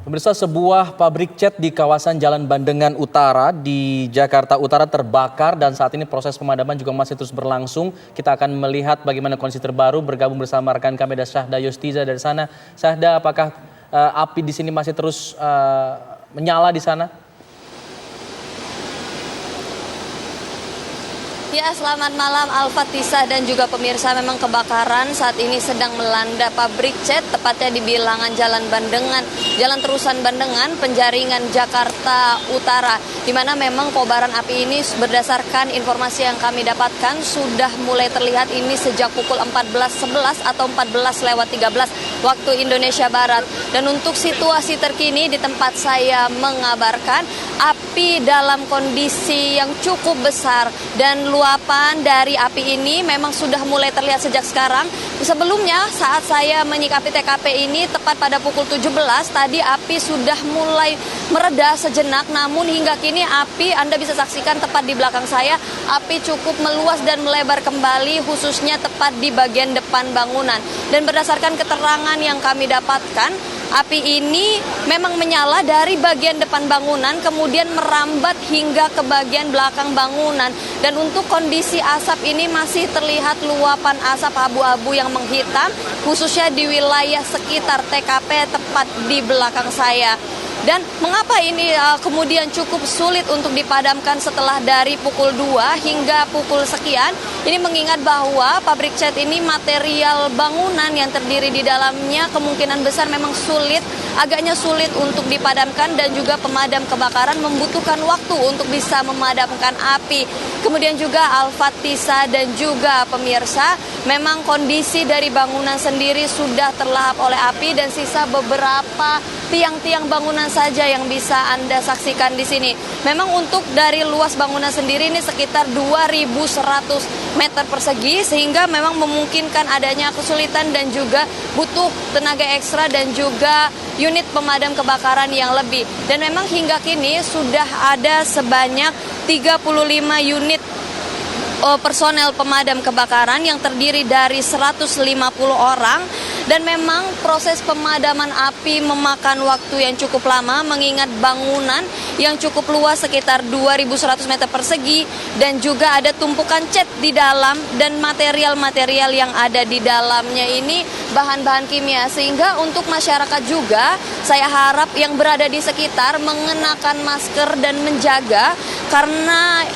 Pemirsa, sebuah pabrik cat di kawasan Jalan Bandengan Utara di Jakarta Utara terbakar dan saat ini proses pemadaman juga masih terus berlangsung. Kita akan melihat bagaimana kondisi terbaru, bergabung bersama rekan kami ada Syahda Yustiza dari sana. Syahda, apakah api di sini masih terus menyala di sana? Ya, selamat malam Al-Fatisa dan juga pemirsa. Memang kebakaran saat ini sedang melanda pabrik cat, tepatnya di bilangan Jalan Bandengan, Jalan Terusan Bandengan, Penjaringan, Jakarta Utara. Di mana memang kobaran api ini berdasarkan informasi yang kami dapatkan sudah mulai terlihat ini sejak pukul 14.11 atau 14:13 waktu Indonesia Barat. Dan untuk situasi terkini di tempat saya mengabarkan, api dalam kondisi yang cukup besar dan luapan dari api ini memang sudah mulai terlihat sejak sekarang. Sebelumnya saat saya menyikapi TKP ini tepat pada pukul 17 tadi api sudah mulai mereda sejenak, namun hingga kini api Anda bisa saksikan tepat di belakang saya, api cukup meluas dan melebar kembali khususnya tepat di bagian depan bangunan. Dan berdasarkan keterangan yang kami dapatkan, api ini memang menyala dari bagian depan bangunan kemudian merambat hingga ke bagian belakang bangunan. Dan untuk kondisi asap ini masih terlihat luapan asap abu-abu yang menghitam khususnya di wilayah sekitar TKP tepat di belakang saya. Dan mengapa ini kemudian cukup sulit untuk dipadamkan setelah dari pukul 2 hingga pukul sekian? Ini mengingat bahwa pabrik cat ini material bangunan yang terdiri di dalamnya kemungkinan besar memang agaknya sulit untuk dipadamkan dan juga pemadam kebakaran membutuhkan waktu untuk bisa memadamkan api. Kemudian juga Al-Fatisa dan juga pemirsa, memang kondisi dari bangunan sendiri sudah terlahap oleh api dan sisa beberapa tiang-tiang bangunan saja yang bisa Anda saksikan di sini. Memang untuk dari luas bangunan sendiri ini sekitar 2.100 meter persegi sehingga memang memungkinkan adanya kesulitan dan juga butuh tenaga ekstra dan juga unit pemadam kebakaran yang lebih. Dan memang hingga kini sudah ada sebanyak 35 unit personel pemadam kebakaran yang terdiri dari 150 orang. Dan memang proses pemadaman api memakan waktu yang cukup lama mengingat bangunan yang cukup luas sekitar 2.100 meter persegi dan juga ada tumpukan cat di dalam dan material-material yang ada di dalamnya ini bahan-bahan kimia. Sehingga untuk masyarakat juga saya harap yang berada di sekitar mengenakan masker dan menjaga karena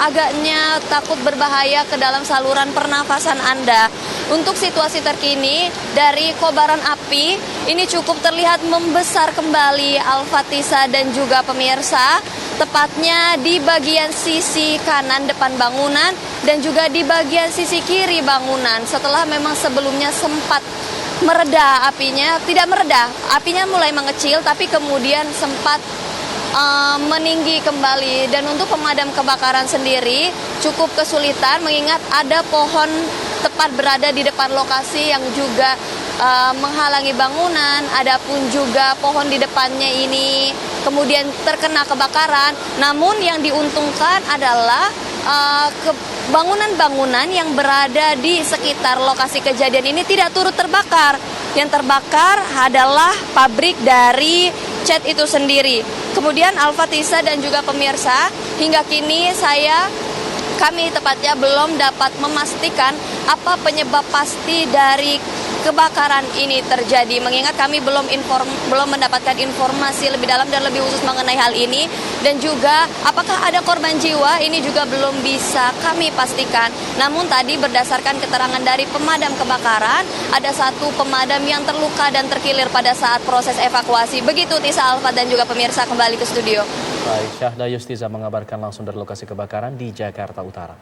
agaknya takut berbahaya ke dalam saluran pernafasan Anda. Untuk situasi terkini dari kobaran api ini cukup terlihat membesar kembali Al-Fatisa dan juga pemirsa, tepatnya di bagian sisi kanan depan bangunan dan juga di bagian sisi kiri bangunan. Setelah memang sebelumnya sempat mereda apinya, tidak mereda, apinya mulai mengecil tapi kemudian sempat meninggi kembali. Dan untuk pemadam kebakaran sendiri cukup kesulitan mengingat ada pohon tepat berada di depan lokasi yang juga menghalangi bangunan, adapun juga pohon di depannya ini kemudian terkena kebakaran. Namun yang diuntungkan adalah bangunan-bangunan yang berada di sekitar lokasi kejadian ini tidak turut terbakar. Yang terbakar adalah pabrik dari cat itu sendiri. Kemudian Al-Fatisa dan juga pemirsa, hingga kini kami tepatnya belum dapat memastikan apa penyebab pasti dari kebakaran ini terjadi. Mengingat kami belum mendapatkan informasi lebih dalam dan lebih khusus mengenai hal ini. Dan juga apakah ada korban jiwa ini juga belum bisa kami pastikan. Namun tadi berdasarkan keterangan dari pemadam kebakaran, ada satu pemadam yang terluka dan terkilir pada saat proses evakuasi. Begitu Tisa, Alfa dan juga pemirsa, kembali ke studio. Baik, Syahda Yustiza mengabarkan langsung dari lokasi kebakaran di Jakarta Utara.